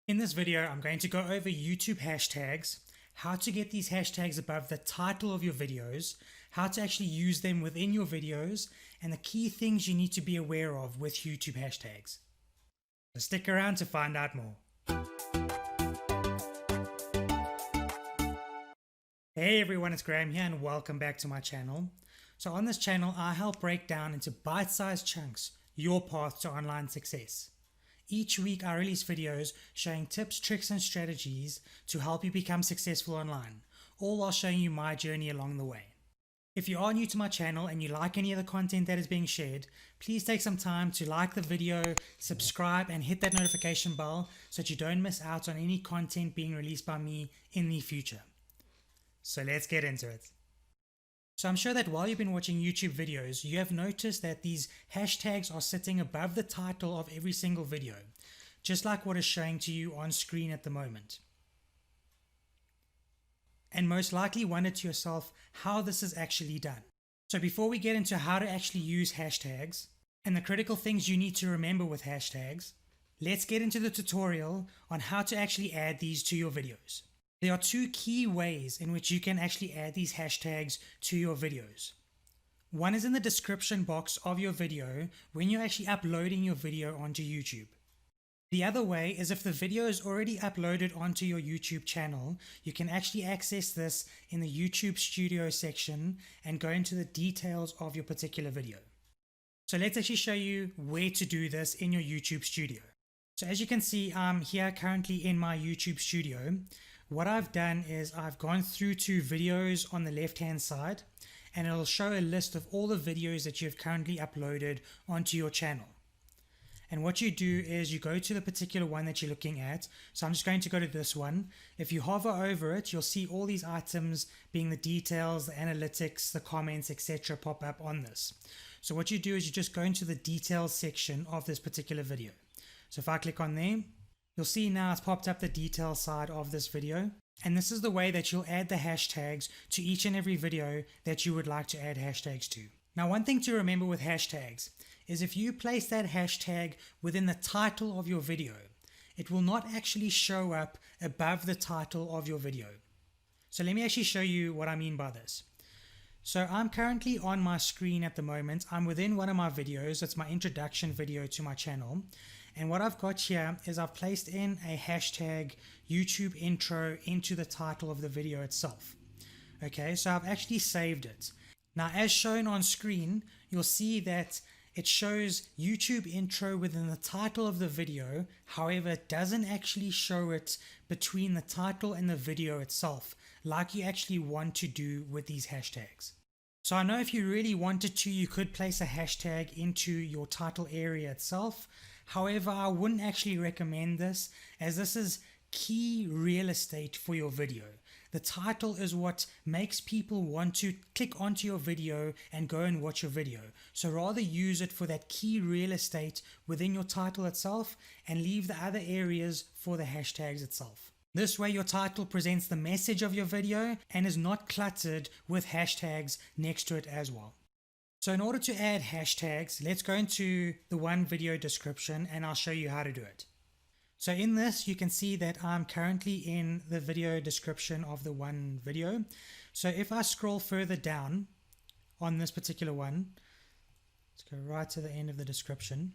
In this video, I'm going to go over YouTube hashtags, how to get these hashtags above the title of your videos, how to actually use them within your videos, and the key things you need to be aware of with YouTube hashtags. So stick around to find out more. Hey everyone, it's Graham here and welcome back to my channel. So on this channel, I help break down into bite-sized chunks your path to online success. Each week I release videos showing tips, tricks and strategies to help you become successful online, all while showing you my journey along the way. If you are new to my channel and you like any of the content that is being shared, please take some time to like the video, subscribe and hit that notification bell so that you don't miss out on any content being released by me in the future. So let's get into it. So I'm sure that while you've been watching YouTube videos, you have noticed that these hashtags are sitting above the title of every single video, just like what is showing to you on screen at the moment. And most likely wondered to yourself how this is actually done. So before we get into how to actually use hashtags and the critical things you need to remember with hashtags, let's get into the tutorial on how to actually add these to your videos. There are two key ways in which you can actually add these hashtags to your videos. One is in the description box of your video when you're actually uploading your video onto YouTube. The other way is if the video is already uploaded onto your YouTube channel, you can actually access this in the YouTube Studio section and go into the details of your particular video. So let's actually show you where to do this in your YouTube Studio. So as you can see, I'm here currently in my YouTube Studio. What I've done is I've gone through to videos on the left hand side and it'll show a list of all the videos that you've currently uploaded onto your channel. And what you do is you go to the particular one that you're looking at. So I'm just going to go to this one. If you hover over it, you'll see all these items being the details, the analytics, the comments, etc. pop up on this. So what you do is you just go into the details section of this particular video. So if I click on there, you'll see now it's popped up the details side of this video. And this is the way that you'll add the hashtags to each and every video that you would like to add hashtags to. Now, one thing to remember with hashtags is if you place that hashtag within the title of your video, it will not actually show up above the title of your video. So let me actually show you what I mean by this. So I'm currently on my screen at the moment. I'm within one of my videos. It's my introduction video to my channel. And what I've got here is I've placed in a hashtag YouTube intro into the title of the video itself. Okay, so I've actually saved it. Now, as shown on screen, you'll see that it shows YouTube intro within the title of the video. However, it doesn't actually show it between the title and the video itself, like you actually want to do with these hashtags. So I know if you really wanted to, you could place a hashtag into your title area itself. However, I wouldn't actually recommend this, as this is key real estate for your video. The title is what makes people want to click onto your video and go and watch your video. So rather use it for that key real estate within your title itself and leave the other areas for the hashtags itself. This way your title presents the message of your video and is not cluttered with hashtags next to it as well. So in order to add hashtags, let's go into the one video description and I'll show you how to do it. So in this, you can see that I'm currently in the video description of the one video. So if I scroll further down on this particular one, let's go right to the end of the description.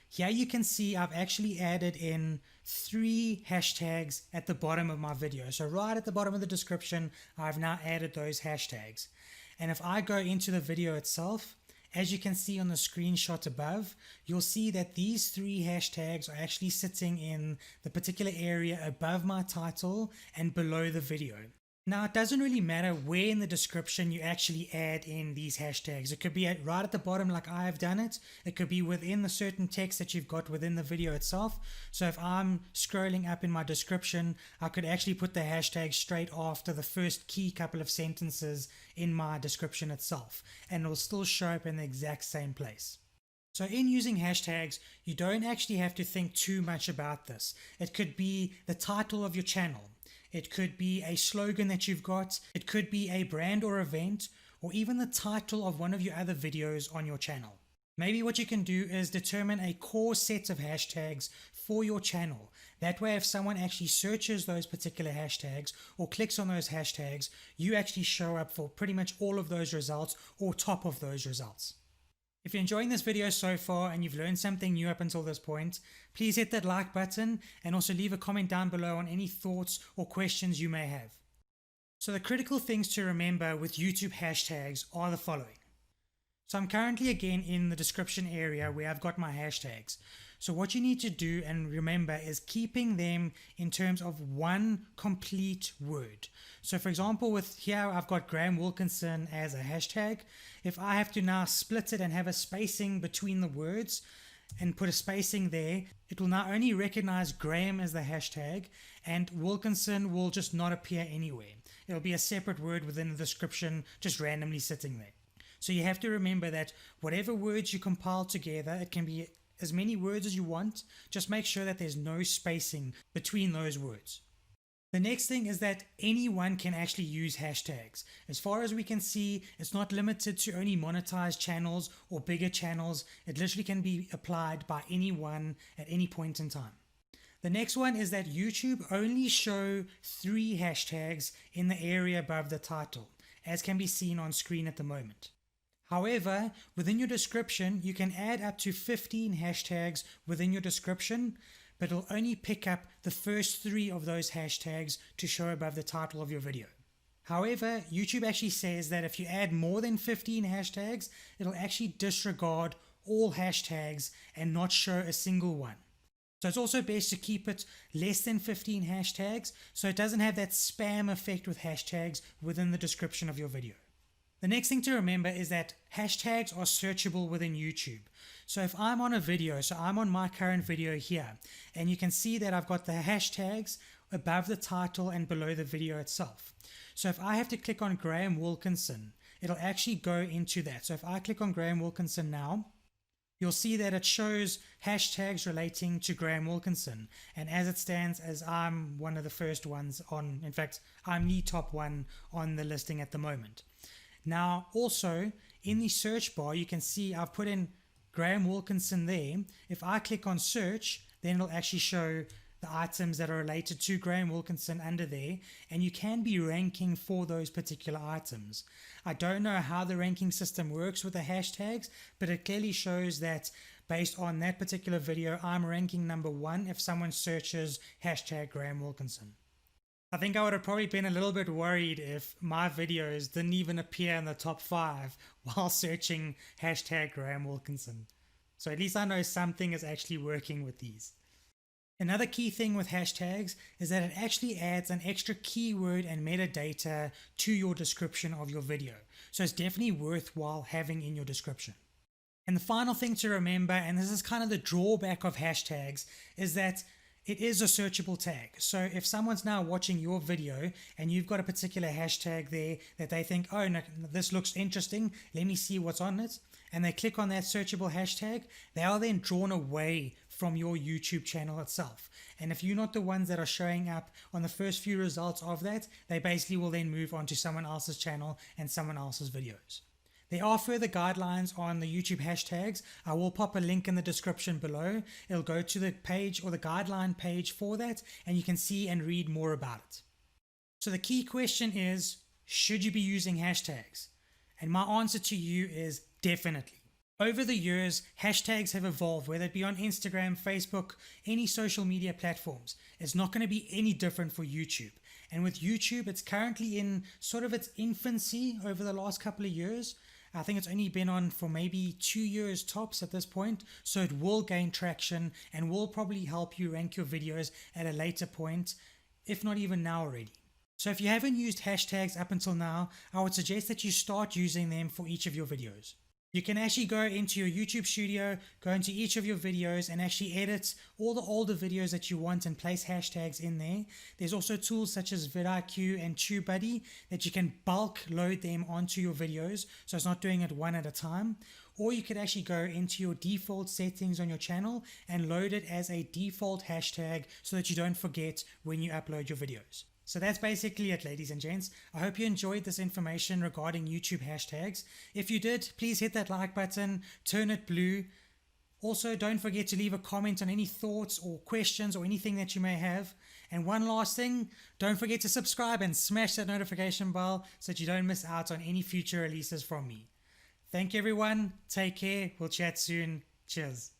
Here you can see I've actually added in 3 hashtags at the bottom of my video. So right at the bottom of the description, I've now added those hashtags. And if I go into the video itself, as you can see on the screenshot above, you'll see that these 3 hashtags are actually sitting in the particular area above my title and below the video. Now, it doesn't really matter where in the description you actually add in these hashtags. It could be right at the bottom like I have done it. It could be within the certain text that you've got within the video itself. So if I'm scrolling up in my description, I could actually put the hashtag straight after the first key couple of sentences in my description itself, and it will still show up in the exact same place. So in using hashtags, you don't actually have to think too much about this. It could be the title of your channel. It could be a slogan that you've got. It could be a brand or event, or even the title of one of your other videos on your channel. Maybe what you can do is determine a core set of hashtags for your channel. That way, if someone actually searches those particular hashtags or clicks on those hashtags, you actually show up for pretty much all of those results or top of those results. If you're enjoying this video so far and you've learned something new up until this point, please hit that like button and also leave a comment down below on any thoughts or questions you may have. So the critical things to remember with YouTube hashtags are the following. So I'm currently again in the description area where I've got my hashtags. So what you need to do and remember is keeping them in terms of one complete word. So for example, with here I've got Graham Wilkinson as a hashtag. If I have to now split it and have a spacing between the words and put a spacing there, it will not only recognize Graham as the hashtag, and Wilkinson will just not appear anywhere. It'll be a separate word within the description just randomly sitting there. So you have to remember that whatever words you compile together, it can be as many words as you want, just make sure that there's no spacing between those words. The next thing is that anyone can actually use hashtags. As far as we can see, it's not limited to only monetized channels or bigger channels. It literally can be applied by anyone at any point in time. The next one is that YouTube only show 3 hashtags in the area above the title, as can be seen on screen at the moment. However, within your description, you can add up to 15 hashtags within your description, but it'll only pick up the first 3 of those hashtags to show above the title of your video. However, YouTube actually says that if you add more than 15 hashtags, it'll actually disregard all hashtags and not show a single one. So it's also best to keep it less than 15 hashtags so it doesn't have that spam effect with hashtags within the description of your video. The next thing to remember is that hashtags are searchable within YouTube. So if I'm on a video, so I'm on my current video here, and you can see that I've got the hashtags above the title and below the video itself. So if I have to click on Graham Wilkinson, it'll actually go into that. So if I click on Graham Wilkinson now, you'll see that it shows hashtags relating to Graham Wilkinson. And as it stands, as I'm one of the first ones on, in fact, I'm the top one on the listing at the moment. Now, also in the search bar, you can see I've put in Graham Wilkinson there. If I click on search, then it'll actually show the items that are related to Graham Wilkinson under there, and you can be ranking for those particular items. I don't know how the ranking system works with the hashtags, but it clearly shows that based on that particular video, I'm ranking number 1 if someone searches hashtag Graham Wilkinson. I think I would have probably been a little bit worried if my videos didn't even appear in the top 5 while searching hashtag Graham Wilkinson. So at least I know something is actually working with these. Another key thing with hashtags is that it actually adds an extra keyword and metadata to your description of your video. So it's definitely worthwhile having in your description. And the final thing to remember, and this is kind of the drawback of hashtags, is that it is a searchable tag. So if someone's now watching your video and you've got a particular hashtag there that they think, oh, no, this looks interesting, let me see what's on it, and they click on that searchable hashtag, they are then drawn away from your YouTube channel itself. And if you're not the ones that are showing up on the first few results of that, they basically will then move on to someone else's channel and someone else's videos. There are further guidelines on the YouTube hashtags. I will pop a link in the description below. It'll go to the page or the guideline page for that, and you can see and read more about it. So the key question is, should you be using hashtags? And my answer to you is definitely. Over the years, hashtags have evolved, whether it be on Instagram, Facebook, any social media platforms. It's not going to be any different for YouTube. And with YouTube, it's currently in sort of its infancy over the last couple of years. I think it's only been on for maybe 2 years tops at this point, so it will gain traction and will probably help you rank your videos at a later point, if not even now already. So if you haven't used hashtags up until now, I would suggest that you start using them for each of your videos. You can actually go into your YouTube studio, go into each of your videos and actually edit all the older videos that you want and place hashtags in there. There's also tools such as vidIQ and TubeBuddy that you can bulk load them onto your videos, so it's not doing it one at a time. Or you could actually go into your default settings on your channel and load it as a default hashtag so that you don't forget when you upload your videos. So that's basically it, ladies and gents. I hope you enjoyed this information regarding YouTube hashtags. If you did, please hit that like button, turn it blue, Also, don't forget to leave a comment on any thoughts or questions or anything that you may have. And one last thing, don't forget to subscribe and smash that notification bell so that you don't miss out on any future releases from me. Thank you everyone, take care, we'll chat soon, cheers.